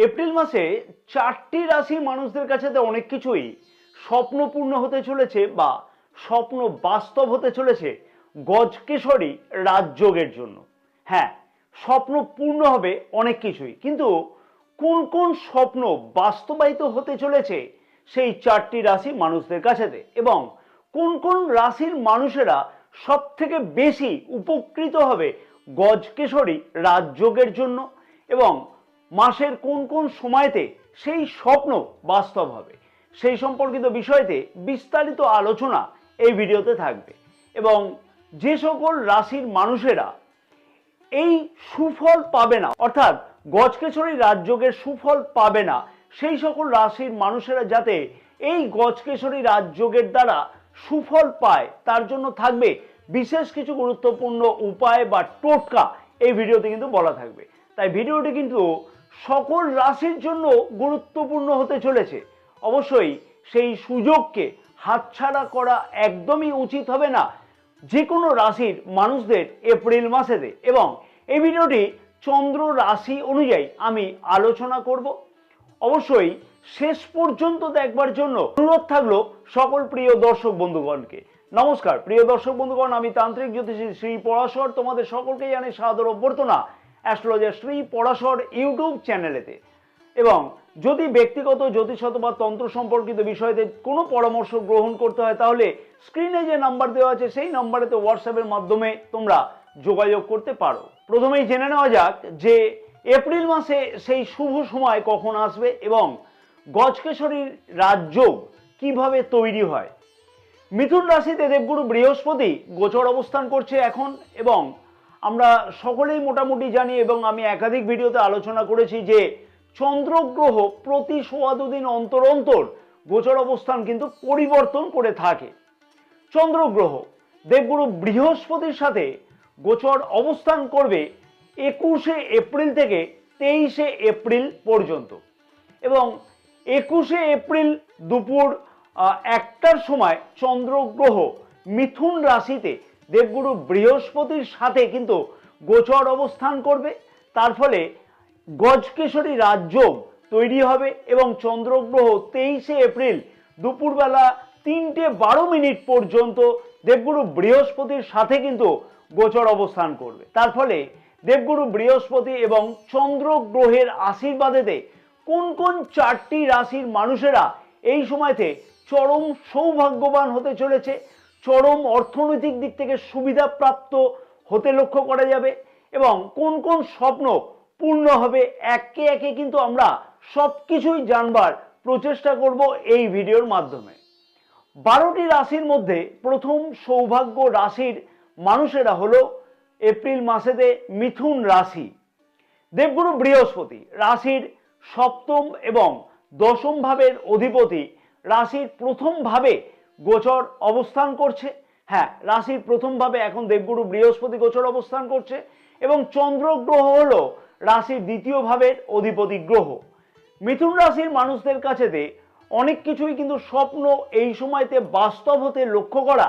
April মাসে 4টি রাশির মানুষদের কাছে অনেক কিছুই স্বপ্নপূর্ণ হতে চলেছে বা স্বপ্ন বাস্তব হতে চলেছে গজকেশরী রাজযোগের জন্য। হ্যাঁ, স্বপ্ন পূর্ণ হবে অনেক কিছুই, কিন্তু কোন কোন স্বপ্ন বাস্তবায়িত হতে চলেছে সেই 4টি রাশি মানুষদের কাছেতে, এবং কোন কোন রাশির মানুষেরা সব থেকে বেশি উপকৃত হবে গজকেশরী রাজযোগের জন্য, এবং মাসের কোন কোন সময়তে সেই স্বপ্ন বাস্তব হবে, সেই সম্পর্কিত বিষয়তে বিস্তারিত আলোচনা এই ভিডিওতে থাকবে। এবং যে সকল রাশির মানুষেরা এই সুফল পাবে না, অর্থাৎ গজকেশরী রাজযোগের সুফল পাবে না, সেই সকল রাশির মানুষেরা যাতে এই গজকেশরী রাজযোগের দ্বারা সুফল পায় তার জন্য থাকবে বিশেষ কিছু গুরুত্বপূর্ণ উপায় বা টোটকা এই ভিডিওতে কিন্তু বলা থাকবে। তাই ভিডিওটি কিন্তু সকল রাশির জন্য গুরুত্বপূর্ণ হতে চলেছে। অবশ্যই সেই সুযোগকে হাতছাড়া করা একদমই উচিত হবে না যে কোনো রাশির মানুষদের এপ্রিল মাসেতে। এবং এই ভিডিওটি চন্দ্র রাশি অনুযায়ী আমি আলোচনা করব। অবশ্যই শেষ পর্যন্ত দেখবার জন্য অনুরোধ থাকলো সকল প্রিয় দর্শক বন্ধুগণকে। নমস্কার প্রিয় দর্শক বন্ধুগণ, আমি তান্ত্রিক জ্যোতিষী শ্রী পরাশর তোমাদের সকলকে জানাই সাদর অভ্যর্থনা অ্যাস্ট্রোলজার শ্রী পরাশর ইউটিউব চ্যানেলেতে। এবং যদি ব্যক্তিগত জ্যোতিষ অথবা তন্ত্র সম্পর্কিত বিষয়তে কোনো পরামর্শ গ্রহণ করতে হয় তাহলে স্ক্রিনে যে নাম্বার দেওয়া আছে সেই নাম্বারেতে হোয়াটসঅ্যাপের মাধ্যমে তোমরা যোগাযোগ করতে পারো। প্রথমেই জেনে নেওয়া যাক যে এপ্রিল মাসে সেই শুভ সময় কখন আসবে এবং গজকেশরীর রাজযোগ কিভাবে তৈরি হয়। মিথুন রাশিতে দেবগুরু বৃহস্পতি গোচর অবস্থান করছে এখন, এবং আমরা সকলেই মোটামুটি জানি এবং আমি একাধিক ভিডিওতে আলোচনা করেছি যে চন্দ্রগ্রহ প্রতি 1.25 দিন অন্তর অন্তর গোচর অবস্থান কিন্তু পরিবর্তন করে থাকে। চন্দ্রগ্রহ দেবগুরু বৃহস্পতির সাথে গোচর অবস্থান করবে 21শে এপ্রিল থেকে 23শে এপ্রিল পর্যন্ত, এবং 21শে এপ্রিল দুপুর 1টার সময় চন্দ্রগ্রহ মিথুন রাশিতে দেবগুরু বৃহস্পতির সাথে কিন্তু গোচর অবস্থান করবে। তার ফলে গজকেশরী রাজযোগ তৈরি হবে এবং চন্দ্রগ্রহ 23শে এপ্রিল দুপুরবেলা 3:12 পর্যন্ত দেবগুরু বৃহস্পতির সাথে কিন্তু গোচর অবস্থান করবে। তার ফলে দেবগুরু বৃহস্পতি এবং চন্দ্রগ্রহের আশীর্বাদেতে কোন কোন 4টি রাশির মানুষেরা এই সময়তে চরম সৌভাগ্যবান হতে চলেছে, চরম অর্থনৈতিক দিক থেকে সুবিধাপ্রাপ্ত হতে লক্ষ্য করা যাবে, এবং কোন কোন স্বপ্ন পূর্ণ হবে একে একে কিন্তু আমরা সব কিছুই জানবার প্রচেষ্টা করব এই ভিডিওর মাধ্যমে। 12টি রাশির মধ্যে প্রথম সৌভাগ্য রাশির মানুষেরা হলো এপ্রিল মাসেতে মিথুন রাশি। দেবগুরু বৃহস্পতি রাশির সপ্তম এবং দশম ভাবের অধিপতি রাশির প্রথম ভাবে গোচর অবস্থান করছে। হ্যাঁ, রাশির প্রথম ভাবে এখন দেবগুরু বৃহস্পতি গোচর অবস্থান করছে, এবং চন্দ্রগ্রহ হলো রাশির দ্বিতীয় ভাবের অধিপতি গ্রহ। মিথুন রাশির মানুষদের কাছেতে অনেক কিছুই কিন্তু স্বপ্ন এই সময়তে বাস্তব হতে লক্ষ্য করা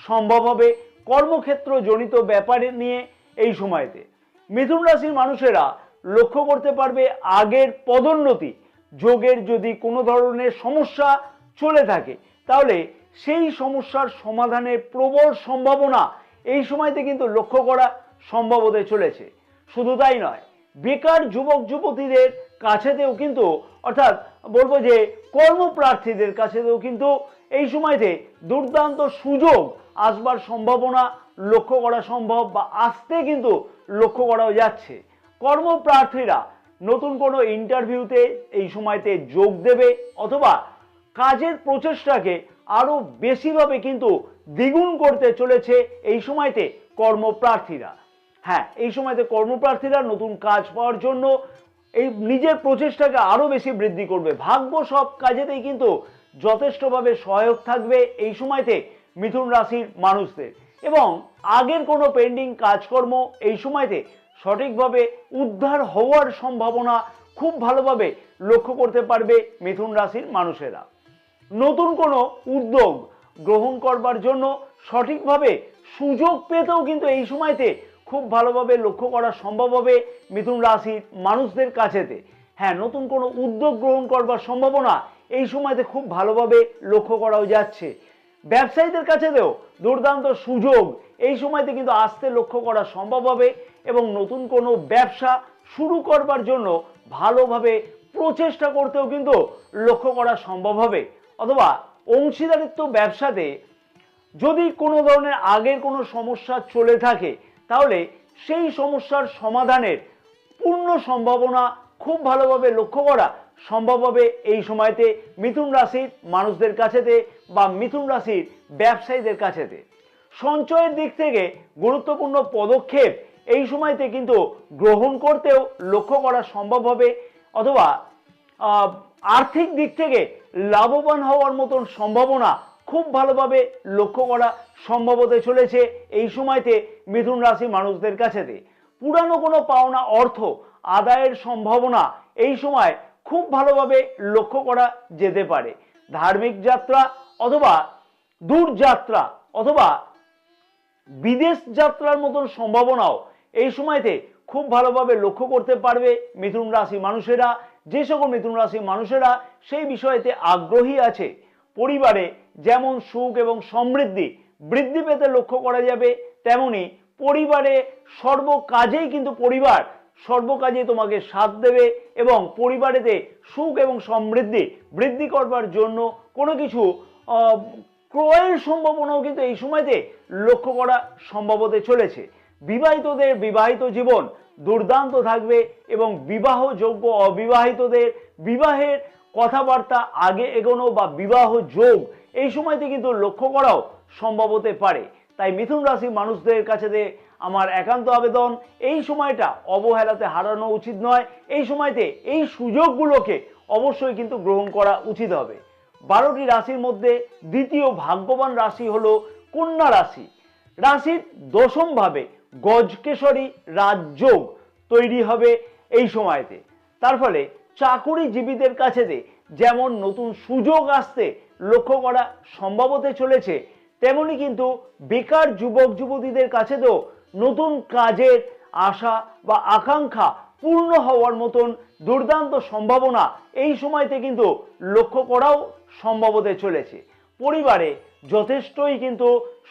সম্ভব হবে কর্মক্ষেত্র জনিত ব্যাপারে নিয়ে। এই সময়তে মিথুন রাশির মানুষেরা লক্ষ্য করতে পারবে আগের পদোন্নতি যোগের যদি কোনো ধরনের সমস্যা চলে থাকে তাহলে সেই সমস্যার সমাধানের প্রবল সম্ভাবনা এই সময়তে কিন্তু লক্ষ্য করা সম্ভব হতে চলেছে। শুধু তাই নয়, বেকার যুবক যুবতীদের কাছেতেও কিন্তু, অর্থাৎ বলবো যে কর্মপ্রার্থীদের কাছেতেও কিন্তু এই সময়তে দুর্দান্ত সুযোগ আসবার সম্ভাবনা লক্ষ্য করা সম্ভব বা আসতে কিন্তু লক্ষ্য করাও যাচ্ছে। কর্মপ্রার্থীরা নতুন কোনো ইন্টারভিউতে এই সময়তে যোগ দেবে অথবা কাজের প্রচেষ্টাকে আরো বেশিভাবে কিন্তু দ্বিগুণ করতে চলেছে এই সময়তে কর্মপ্রার্থীরা। হ্যাঁ, এই সময়তে কর্মপ্রার্থীরা নতুন কাজ পাওয়ার জন্য এই নিজের প্রচেষ্টাকে আরো বেশি বৃদ্ধি করবে। ভাগ্য সব কাজেতেই কিন্তু যথেষ্টভাবে সহায়ক থাকবে এই সময়তে মিথুন রাশির মানুষদের, এবং আগের কোনো পেন্ডিং কাজকর্ম এই সময়তে সঠিকভাবে উদ্ধার হওয়ার সম্ভাবনা খুব ভালোভাবে লক্ষ্য করতে পারবে মিথুন রাশির মানুষেরা। নতুন কোনো উদ্যোগ গ্রহণ করবার জন্য সঠিকভাবে সুযোগ পেতেও কিন্তু এই সময়তে খুব ভালোভাবে লক্ষ্য করা সম্ভব হবে মিথুন রাশির মানুষদের কাছেতে। হ্যাঁ, নতুন কোনো উদ্যোগ গ্রহণ করবার সম্ভাবনা এই সময়তে খুব ভালোভাবে লক্ষ্য করাও যাচ্ছে। ব্যবসায়ীদের কাছেও দুর্দান্ত সুযোগ এই সময়তে কিন্তু আসতে লক্ষ্য করা সম্ভব হবে এবং নতুন কোনো ব্যবসা শুরু করবার জন্য ভালোভাবে প্রচেষ্টা করতেও কিন্তু লক্ষ্য করা সম্ভব হবে। অথবা অংশীদারিত্ব ব্যবসাতে যদি কোনো ধরনের আগের কোনো সমস্যা চলে থাকে তাহলে সেই সমস্যার সমাধানের পূর্ণ সম্ভাবনা খুব ভালোভাবে লক্ষ্য করা সম্ভব হবে এই সময়তে মিথুন রাশির মানুষদের কাছেতে বা মিথুন রাশির ব্যবসায়ীদের কাছেতে। সঞ্চয়ের দিক থেকে গুরুত্বপূর্ণ পদক্ষেপ এই সময়তে কিন্তু গ্রহণ করতেও লক্ষ্য করা সম্ভব হবে। অথবা আর্থিক দিক থেকে লাভবান হওয়ার মতন সম্ভাবনা খুব ভালোভাবে লক্ষ্য করা সম্ভব হতে চলেছে এই সময়তে মিথুন রাশি মানুষদের কাছেতে। পুরানো কোনো পাওনা অর্থ আদায়ের সম্ভাবনা এই সময় খুব ভালোভাবে লক্ষ্য করা যেতে পারে। ধার্মিক যাত্রা অথবা দূরযাত্রা অথবা বিদেশ যাত্রার মতন সম্ভাবনাও এই সময়তে খুব ভালোভাবে লক্ষ্য করতে পারবে মিথুন রাশি মানুষেরা। যে সকল মিথুন রাশি মানুষেরা সেই বিষয়তে আগ্রহী আছে, পরিবারে যেমন সুখ এবং সমৃদ্ধি বৃদ্ধি পেতে লক্ষ্য করা যাবে, তেমনি পরিবারে সর্বকাজেই কিন্তু পরিবার সর্বকাজে তোমাকে সাথ দেবে এবং পরিবারেতে সুখ এবং সমৃদ্ধি বৃদ্ধি করবার জন্য কোনো কিছু ক্রয়ের সম্ভাবনাও কিন্তু এই সময়তে লক্ষ্য করা সম্ভব হতে চলেছে। বিবাহিতদের বিবাহিত জীবন দুর্দান্ত থাকবে এবং বিবাহযোগ্য অবিবাহিতদের বিবাহের কথাবার্তা আগে এগোনো বা বিবাহ যোগ এই সময়তে কিন্তু লক্ষ্য করাও সম্ভব হতে পারে। তাই মিথুন রাশির মানুষদের কাছে আমার একান্ত আবেদন, এই সময়টা অবহেলাতে হারানো উচিত নয়। এই সময়তে এই সুযোগগুলোকে অবশ্যই কিন্তু গ্রহণ করা উচিত হবে। 12টি রাশির মধ্যে দ্বিতীয় ভাগ্যবান রাশি হলো কন্যা রাশি। রাশির দশম ভাবে গজকেশরী রাজযোগ তৈরি হবে এই সময়তে। তার ফলে চাকুরিজীবীদের কাছে যেমন নতুন সুযোগ আসতে লক্ষ্য করা সম্ভব হতে চলেছে, তেমনি কিন্তু বেকার যুবক যুবতীদের কাছে তো নতুন কাজের আশা বা আকাঙ্ক্ষা পূর্ণ হওয়ার মতন দুর্দান্ত সম্ভাবনা এই সময়তে কিন্তু লক্ষ্য করাও সম্ভব হতে চলেছে। পরিবারে যথেষ্টই কিন্তু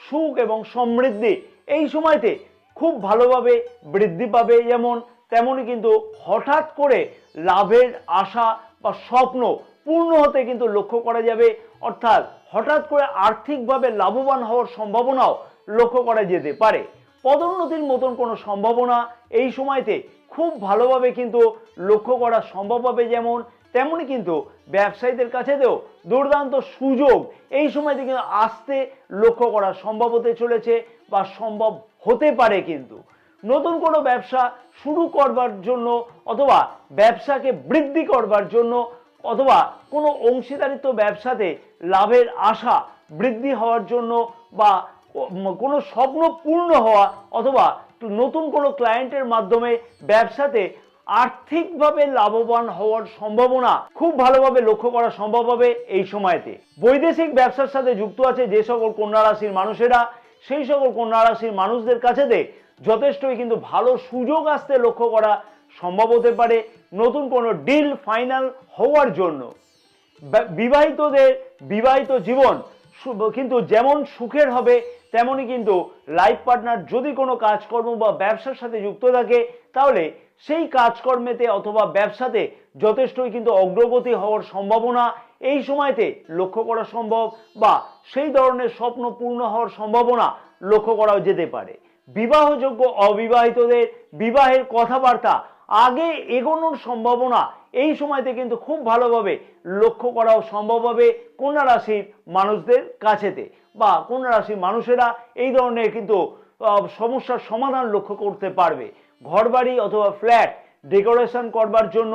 সুখ এবং সমৃদ্ধি এই সময়তে খুব ভালোভাবে বৃদ্ধি পাবে, যেমন তেমনি কিন্তু হঠাৎ করে লাভের আশা বা স্বপ্ন পূর্ণ হতে কিন্তু লক্ষ্য করা যাবে। অর্থাৎ হঠাৎ করে আর্থিকভাবে লাভবান হওয়ার সম্ভাবনাও লক্ষ্য করা যেতে পারে। পদোন্নতির মতন কোনো সম্ভাবনা এই সময়তে খুব ভালোভাবে কিন্তু লক্ষ্য করা সম্ভব হবে, যেমন তেমনি কিন্তু ব্যবসায়ীদের কাছেও দুর্দান্ত সুযোগ এই সময়তে কিন্তু আসতে লক্ষ্য করা সম্ভব হতে চলেছে বা সম্ভব হতে পারে। কিন্তু নতুন কোনো ব্যবসা শুরু করবার জন্য অথবা ব্যবসাকে বৃদ্ধি করবার জন্য অথবা কোনো অংশীদারিত্ব ব্যবসাতে লাভের আশা বৃদ্ধি হওয়ার জন্য বা কোনো স্বপ্ন পূর্ণ হওয়া অথবা নতুন কোনো ক্লায়েন্টের মাধ্যমে ব্যবসাতে আর্থিকভাবে লাভবান হওয়ার সম্ভাবনা খুব ভালোভাবে লক্ষ্য করা সম্ভব হবে এই সময়তে। বৈদেশিক ব্যবসার সাথে যুক্ত আছে যে সকল কন্যা রাশির মানুষেরা, সেই সকল কন্যা রাশির মানুষদের কাছেতে যথেষ্টই কিন্তু ভালো সুযোগ আসতে লক্ষ্য করা সম্ভব হতে পারে নতুন কোনো ডিল ফাইনাল হওয়ার জন্য। বিবাহিতদের বিবাহিত জীবন কিন্তু যেমন সুখের হবে, তেমনি কিন্তু লাইফ পার্টনার যদি কোনো কাজকর্ম বা ব্যবসার সাথে যুক্ত থাকে তাহলে সেই কাজকর্মেতে অথবা ব্যবসাতে যথেষ্টই কিন্তু অগ্রগতি হওয়ার সম্ভাবনা এই সময়তে লক্ষ্য করা সম্ভব বা সেই ধরনের স্বপ্ন পূর্ণ হওয়ার সম্ভাবনা লক্ষ্য করাও যেতে পারে। বিবাহযোগ্য অবিবাহিতদের বিবাহের কথাবার্তা আগে এগোনোর সম্ভাবনা এই সময়তে কিন্তু খুব ভালোভাবে লক্ষ্য করাও সম্ভব হবে কন্যা রাশির মানুষদের কাছেতে, বা কন্যা রাশির মানুষেরা এই ধরনের কিন্তু সমস্যার সমাধান লক্ষ্য করতে পারবে। ঘরবাড়ি অথবা ফ্ল্যাট ডেকোরেশন করবার জন্য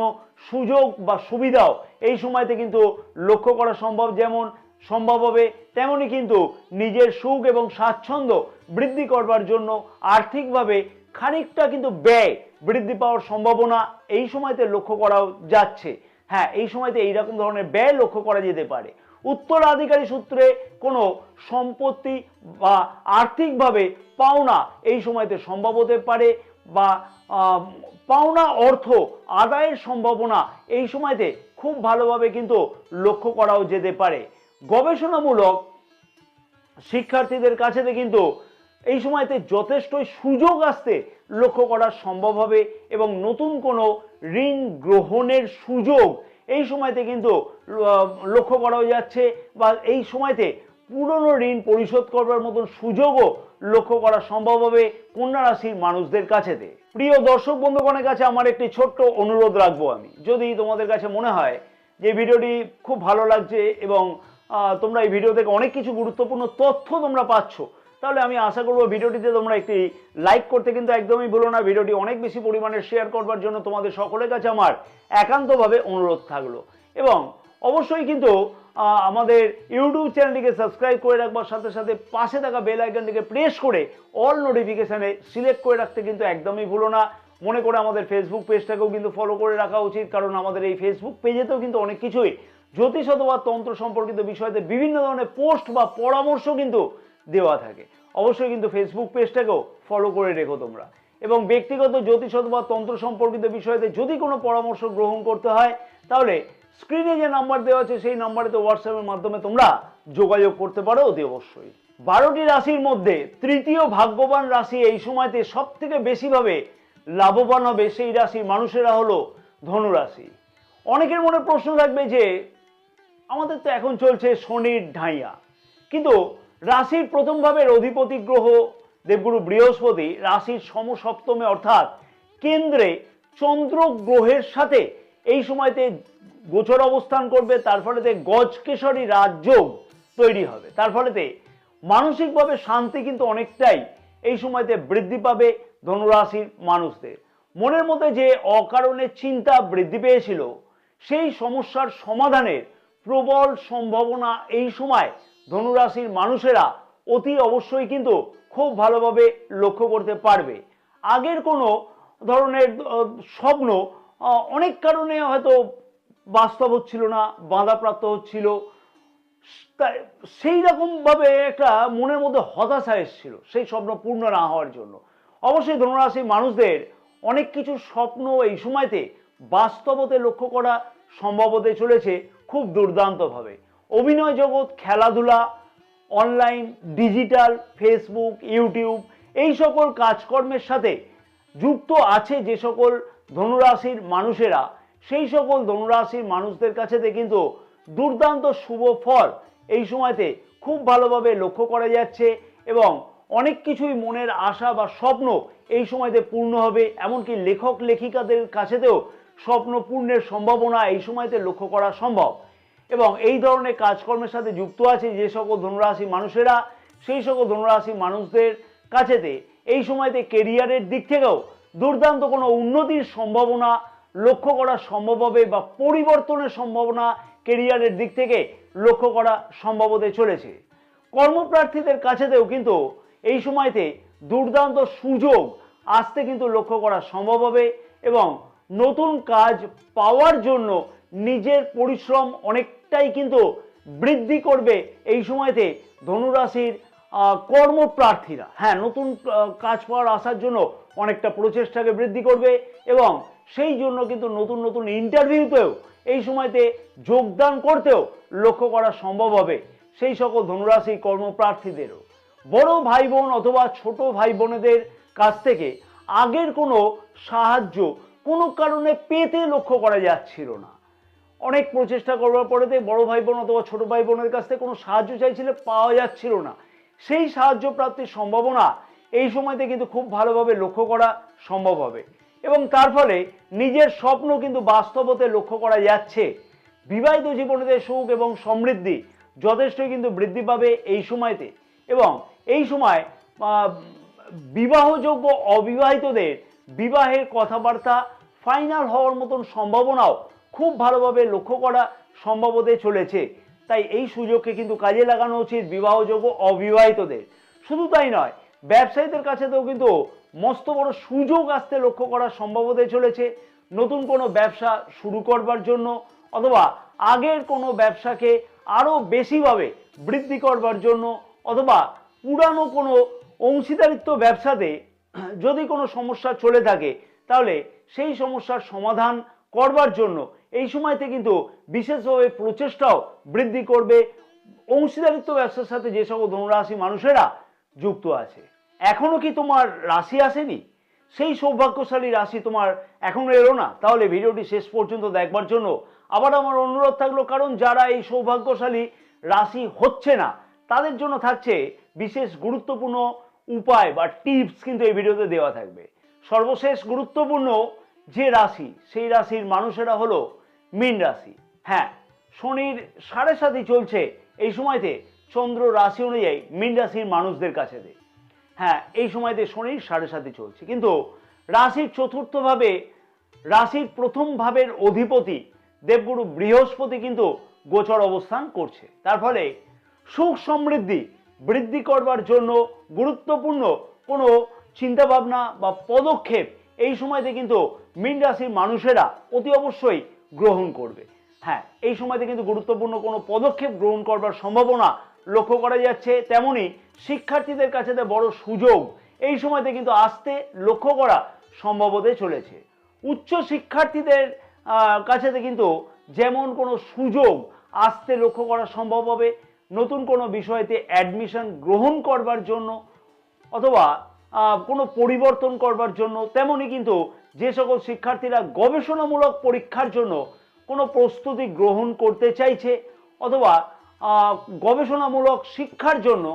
সুযোগ বা সুবিধাও এই সময়তে কিন্তু লক্ষ্য করা সম্ভব, যেমন সম্ভব হবে তেমনি কিন্তু নিজের সুখ এবং স্বাচ্ছন্দ্য বৃদ্ধি করবার জন্য আর্থিকভাবে খানিকটা কিন্তু ব্যয় বৃদ্ধি পাওয়ার সম্ভাবনা এই সময়তে লক্ষ্য করাও যাচ্ছে। হ্যাঁ, এই সময়তে এইরকম ধরনের ব্যয় লক্ষ্য করা যেতে পারে। উত্তরাধিকারী সূত্রে কোনো সম্পত্তি বা আর্থিকভাবে পাওনা এই সময়তে সম্ভব হতে পারে, বা পাওনা অর্থ আদায়ের সম্ভাবনা এই সময়তে খুব ভালোভাবে কিন্তু লক্ষ্য করাও যেতে পারে। গবেষণামূলক শিক্ষার্থীদের কাছে কিন্তু এই সময়তে যথেষ্টই সুযোগ আসতে লক্ষ্য করা সম্ভব হবে এবং নতুন কোনো ঋণ গ্রহণের সুযোগ এই সময়তে কিন্তু লক্ষ্য করাও যাচ্ছে, বা এই সময়তে পুরনো ঋণ পরিশোধ করবার মতন সুযোগও লক্ষ্য করা সম্ভব হবে কন্যা রাশির মানুষদের কাছেতে। প্রিয় দর্শক বন্ধুগণের কাছে আমার একটি ছোট্ট অনুরোধ রাখবো আমি, যদি তোমাদের কাছে মনে হয় যে ভিডিওটি খুব ভালো লাগছে এবং তোমরা এই ভিডিও থেকে অনেক কিছু গুরুত্বপূর্ণ তথ্য তোমরা পাচ্ছ, তাহলে আমি আশা করবো ভিডিওটিতে তোমরা একটি লাইক করতে কিন্তু একদমই ভুলো না। ভিডিওটি অনেক বেশি পরিমাণে শেয়ার করবার জন্য তোমাদের সকলের কাছে আমার একান্তভাবে অনুরোধ থাকলো। এবং অবশ্যই কিন্তু আমাদের ইউটিউব চ্যানেলটিকে সাবস্ক্রাইব করে রাখবার সাথে সাথে পাশে থাকা বেল আইকনটিকে প্রেস করে অল নোটিফিকেশানে সিলেক্ট করে রাখতে কিন্তু একদমই ভুলো না। মনে করে আমাদের ফেসবুক পেজটাকেও কিন্তু ফলো করে রাখা উচিত, কারণ আমাদের এই ফেসবুক পেজেতেও কিন্তু অনেক কিছুই জ্যোতিষ অথবা তন্ত্র সম্পর্কিত বিষয়তে বিভিন্ন ধরনের পোস্ট বা পরামর্শ কিন্তু দেওয়া থাকে। অবশ্যই কিন্তু ফেসবুক পেজটাকেও ফলো করে রেখো তোমরা। এবং ব্যক্তিগত জ্যোতিষ অথবা তন্ত্র সম্পর্কিত বিষয়তে যদি কোনো পরামর্শ গ্রহণ করতে হয়, তাহলে স্ক্রিনে যে নাম্বার দেওয়া আছে সেই নাম্বারেতে হোয়াটসঅ্যাপের মাধ্যমে তোমরা যোগাযোগ করতে পারো অতি অবশ্যই। 12টি রাশির মধ্যে তৃতীয় ভাগ্যবান রাশি এই সময়তে সব থেকে বেশিভাবে লাভবান হবে সেই রাশির মানুষেরা হলো ধনু রাশি। অনেকের মনে প্রশ্ন থাকবে যে আমাদের তো এখন চলছে শনির ঢাইয়া, কিন্তু রাশির প্রথম ভাবের অধিপতি গ্রহ দেবগুরু বৃহস্পতি রাশির সমসপ্তমে অর্থাৎ কেন্দ্রে চন্দ্র গ্রহের সাথে এই সময়তে গোচর অবস্থান করবে। তার ফলেতে গজকেশরী রাজযোগ তৈরি হবে। তার ফলেতে মানসিকভাবে শান্তি কিন্তু অনেকটাই এই সময়তে বৃদ্ধি পাবে ধনুরাশির মানুষদের। মনের মধ্যে যে অকারণে চিন্তা বৃদ্ধি পেয়েছিল, সেই সমস্যার সমাধানের প্রবল সম্ভাবনা এই সময় ধনুরাশির মানুষেরা অতি অবশ্যই কিন্তু খুব ভালোভাবে লক্ষ্য করতে পারবে। আগের কোনো ধরনের স্বপ্ন অনেক কারণে হয়তো বাস্তব হচ্ছিল না, বাধাপ্রাপ্ত হচ্ছিল, সেই রকমভাবে একটা মনের মধ্যে হতাশা এসেছিল সেই স্বপ্ন পূর্ণ না হওয়ার জন্য। অবশ্যই ধনুরাশির মানুষদের অনেক কিছু স্বপ্ন এই সময়তে বাস্তবতে লক্ষ্য করা সম্ভব হতে চলেছে খুব দুর্দান্তভাবে। অভিনয় জগৎ, খেলাধুলা, অনলাইন, ডিজিটাল, ফেসবুক, ইউটিউব এই সকল কাজকর্মের সাথে যুক্ত আছে যে সকল ধনুরাশির মানুষেরা, সেই সকল ধনুরাশির মানুষদের কাছে কিন্তু দুর্দান্ত শুভ ফল এই সময়তে খুব ভালোভাবে লক্ষ্য করা যাচ্ছে এবং অনেক কিছুই মনের আশা বা স্বপ্ন এই সময়তে পূর্ণ হবে। এমনকি লেখক লেখিকাদের কাছেতেও স্বপ্ন পূর্ণের সম্ভাবনা এই সময়তে লক্ষ্য করা সম্ভব। এবং এই ধরনের কাজকর্মের সাথে যুক্ত আছে যে সকল ধনুরাশি মানুষেরা, সেই সকল ধনুরাশি মানুষদের কাছেতে এই সময়তে কেরিয়ারের দিক থেকেও দুর্দান্ত কোনো উন্নতির সম্ভাবনা লক্ষ্য করা সম্ভব হবে, বা পরিবর্তনের সম্ভাবনা কেরিয়ারের দিক থেকে লক্ষ্য করা সম্ভব হতে চলেছে। কর্মপ্রার্থীদের কাছেতেও কিন্তু এই সময়তে দুর্দান্ত সুযোগ আসতে কিন্তু লক্ষ্য করা সম্ভব হবে এবং নতুন কাজ পাওয়ার জন্য নিজের পরিশ্রম অনেকটাই কিন্তু বৃদ্ধি করবে এই সময়তে ধনুরাশির কর্মপ্রার্থীরা। হ্যাঁ, নতুন কাজ পাওয়ার আসার জন্য অনেকটা প্রচেষ্টাকে বৃদ্ধি করবে এবং সেই জন্য কিন্তু নতুন নতুন ইন্টারভিউতেও এই সময়তে যোগদান করতেও লক্ষ্য করা সম্ভব হবে সেই সকল ধনুরাশি কর্মপ্রার্থীদেরও। বড় ভাই বোন অথবা ছোট ভাই বোনেদের কাছ থেকে আগের কোনো সাহায্য কোনো কারণে পেতে লক্ষ্য করা যাচ্ছিল না। অনেক প্রচেষ্টা করবার পরেতে বড় ভাই বোন অথবা ছোট ভাই বোনের কাছ থেকে কোনো সাহায্য চাইছিলে, পাওয়া যাচ্ছিল না। সেই সাহায্য প্রাপ্তির সম্ভাবনা এই সময়তে কিন্তু খুব ভালোভাবে লক্ষ্য করা সম্ভব হবে এবং তার ফলে নিজের স্বপ্ন কিন্তু বাস্তব হতে লক্ষ্য করা যাচ্ছে। বিবাহিত জীবনেতে সুখ এবং সমৃদ্ধি যথেষ্টই কিন্তু বৃদ্ধি পাবে এই সময়তে এবং এই সময় বিবাহযোগ্য অবিবাহিতদের বিবাহের কথাবার্তা ফাইনাল হওয়ার মতন সম্ভাবনাও খুব ভালোভাবে লক্ষ্য করা সম্ভব হতে চলেছে। তাই এই সুযোগকে কিন্তু কাজে লাগানো উচিত বিবাহযোগ্য অবিবাহিতদের। শুধু তাই নয়, ব্যবসায়ীদের কাছেতেও কিন্তু মস্ত বড় সুযোগ আসতে লক্ষ্য করা সম্ভব হতে চলেছে। নতুন কোনো ব্যবসা শুরু করবার জন্য অথবা আগের কোনো ব্যবসাকে আরও বেশিভাবে বৃদ্ধি করবার জন্য অথবা পুরানো কোনো অংশীদারিত্ব ব্যবসাতে যদি কোনো সমস্যা চলে থাকে, তাহলে সেই সমস্যার সমাধান করবার জন্য এই সময়তে কিন্তু বিশেষভাবে প্রচেষ্টাও বৃদ্ধি করবে। অংশীদারিত্ব ব্যবসার সাথে যে সকল ধনুরাশি মানুষেরা যুক্ত আছে, এখনো কি তোমার রাশি আসেনি, সেই সৌভাগ্যশালী রাশি তোমার এখনো এলো না, তাহলে ভিডিওটি শেষ পর্যন্ত দেখবার জন্য আবার আমার অনুরোধ থাকলো। কারণ যারা এই সৌভাগ্যশালী রাশি হচ্ছে না তাদের জন্য থাকছে বিশেষ গুরুত্বপূর্ণ উপায় বা টিপস কিন্তু এই ভিডিওতে দেওয়া থাকবে। সর্বশেষ গুরুত্বপূর্ণ যে রাশি, সেই রাশির মানুষেরা হলো মীন রাশি। হ্যাঁ, শনির 7.5 চলছে এই সময়তে চন্দ্র রাশি অনুযায়ী মীন রাশির মানুষদের কাছে। হ্যাঁ, এই সময়তে শনির 7.5 চলছে, কিন্তু রাশির চতুর্থ ভাবে, রাশির প্রথম ভাবের অধিপতি দেবগুরু বৃহস্পতি কিন্তু গোচর অবস্থান করছে। তার ফলে সুখ সমৃদ্ধি বৃদ্ধি করবার জন্য গুরুত্বপূর্ণ কোনো চিন্তাভাবনা বা পদক্ষেপ এই সময়তে কিন্তু মীন রাশির মানুষেরা অতি অবশ্যই গ্রহণ করবে। হ্যাঁ, এই সময়তে কিন্তু গুরুত্বপূর্ণ কোনো পদক্ষেপ গ্রহণ করবার সম্ভাবনা লক্ষ্য করা যাচ্ছে। তেমনি শিক্ষার্থীদের কাছে বড় সুযোগ এই সময়তে কিন্তু আসতে লক্ষ্য করা সম্ভব হতে চলেছে। উচ্চ শিক্ষার্থীদের কাছে কিন্তু যেমন কোনো সুযোগ আসতে লক্ষ্য করা সম্ভব হবে, নতুন কোনো বিষয়তে অ্যাডমিশন গ্রহণ করবার জন্য অথবা কোনো পরিবর্তন করবার জন্য, তেমনি কিন্তু যে সকল শিক্ষার্থীরা গবেষণামূলক পরীক্ষার জন্য কোনো প্রস্তুতি গ্রহণ করতে চাইছে অথবা গবেষণামূলক শিক্ষার জন্য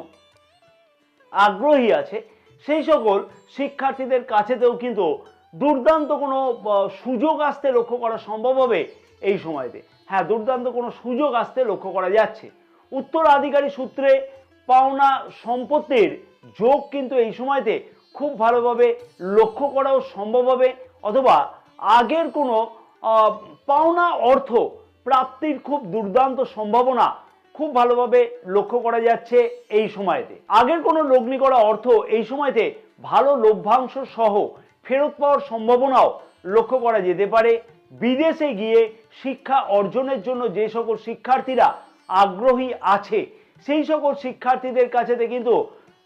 আগ্রহী আছে, সেই সকল শিক্ষার্থীদের কাছেতেও কিন্তু দুর্দান্ত কোনো সুযোগ আসতে লক্ষ্য করা সম্ভব হবে এই সময়তে। হ্যাঁ, দুর্দান্ত কোনো সুযোগ আসতে লক্ষ্য করা যাচ্ছে। উত্তরাধিকারী সূত্রে পাওনা সম্পত্তির যোগ কিন্তু এই সময়তে খুব ভালোভাবে লক্ষ্য করাও সম্ভব হবে, অথবা আগের কোনো পাওনা অর্থ প্রাপ্তির খুব দুর্দান্ত সম্ভাবনা খুব ভালোভাবে লক্ষ্য করা যাচ্ছে এই সময়তে। আগের কোনো লগ্নি করা অর্থ এই সময়তে ভালো লভ্যাংশ সহ ফেরত পাওয়ার সম্ভাবনাও লক্ষ্য করা যেতে পারে। বিদেশে গিয়ে শিক্ষা অর্জনের জন্য যে সকল শিক্ষার্থীরা আগ্রহী আছে সেই সকল শিক্ষার্থীদের কাছে কিন্তু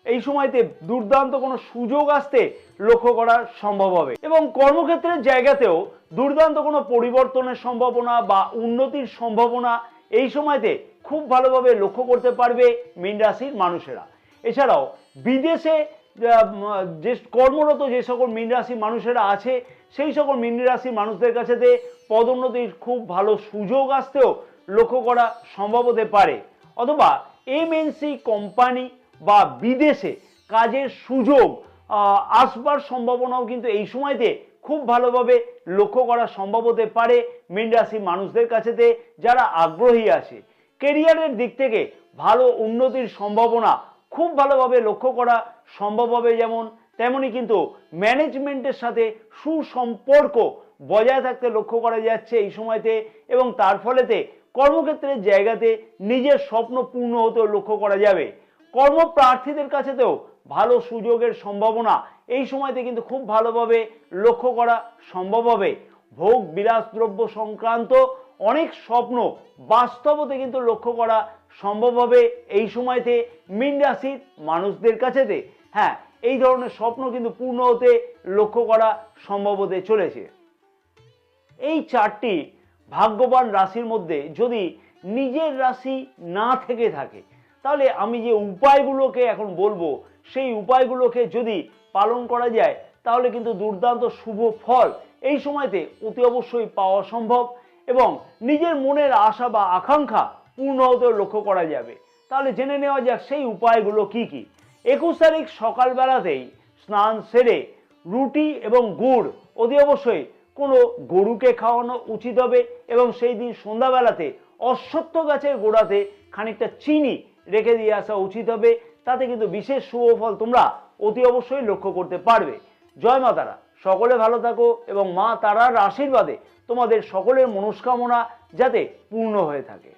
এই সময়তে দুর্দান্ত কোনো সুযোগ আসতে লক্ষ্য করা সম্ভব হবে। এবং কর্মক্ষেত্রের জায়গাতেও দুর্দান্ত কোনো পরিবর্তনের সম্ভাবনা বা উন্নতির সম্ভাবনা এই সময়তে খুব ভালোভাবে লক্ষ্য করতে পারবে মীন রাশির মানুষেরা। এছাড়াও বিদেশে যে কর্মরত যে সকল মীন রাশির মানুষেরা আছে সেই সকল মীন রাশির মানুষদের কাছে পদোন্নতির খুব ভালো সুযোগ আসতেও লক্ষ্য করা সম্ভব হতে পারে, অথবা এমএনসি কোম্পানি বা বিদেশে কাজের সুযোগ আসবার সম্ভাবনাও কিন্তু এই সময়তে খুব ভালোভাবে লক্ষ্য করা সম্ভব হতে পারে মীন রাশির মানুষদের কাছেতে যারা আগ্রহী আছে। কেরিয়ারের দিক থেকে ভালো উন্নতির সম্ভাবনা খুব ভালোভাবে লক্ষ্য করা সম্ভব হবে, যেমন তেমনি কিন্তু ম্যানেজমেন্টের সাথে সুসম্পর্ক বজায় থাকতে লক্ষ্য করা যাচ্ছে এই সময়তে, এবং তার ফলেতে কর্মক্ষেত্রের জায়গাতে নিজের স্বপ্ন পূর্ণ হতেও লক্ষ্য করা যাবে। কর্মপ্রার্থীদের কাছেতেও ভালো সুযোগের সম্ভাবনা এই সময়তে কিন্তু খুব ভালোভাবে লক্ষ্য করা সম্ভব হবে। ভোগ বিলাস দ্রব্য সংক্রান্ত অনেক স্বপ্ন বাস্তবতে কিন্তু লক্ষ্য করা সম্ভব হবে এই সময়তে মীন রাশির মানুষদের কাছেতে। হ্যাঁ, এই ধরনের স্বপ্ন কিন্তু পূর্ণ হতে লক্ষ্য করা সম্ভব হতে চলেছে। এই 4টি ভাগ্যবান রাশির মধ্যে যদি নিজের রাশি না থেকে থাকে তাহলে আমি যে উপায়গুলোকে এখন বলবো সেই উপায়গুলোকে যদি পালন করা যায় তাহলে কিন্তু দুর্দান্ত শুভ ফল এই সময়তে অতি অবশ্যই পাওয়া সম্ভব, এবং নিজের মনের আশা বা আকাঙ্ক্ষা পূর্ণ হতেও লক্ষ্য করা যাবে। তাহলে জেনে নেওয়া যাক সেই উপায়গুলো কি কি। 21 তারিখ সকালবেলাতেই স্নান সেরে রুটি এবং গুড় অতি অবশ্যই কোনো গরুকে খাওয়ানো উচিত হবে, এবং সেই দিন সন্ধ্যাবেলাতে অশ্বত্থ গাছের গোড়াতে খানিকটা চিনি রেখে দিয়ে আসা উচিত হবে। তাতে কিন্তু বিশেষ শুভ ফল তোমরা অতি অবশ্যই লক্ষ্য করতে পারবে। জয় মা তারা, সকলে ভালো থাকো এবং মা তারার আশীর্বাদে তোমাদের সকলের মনস্কামনা যাতে পূর্ণ হয়ে থাকে।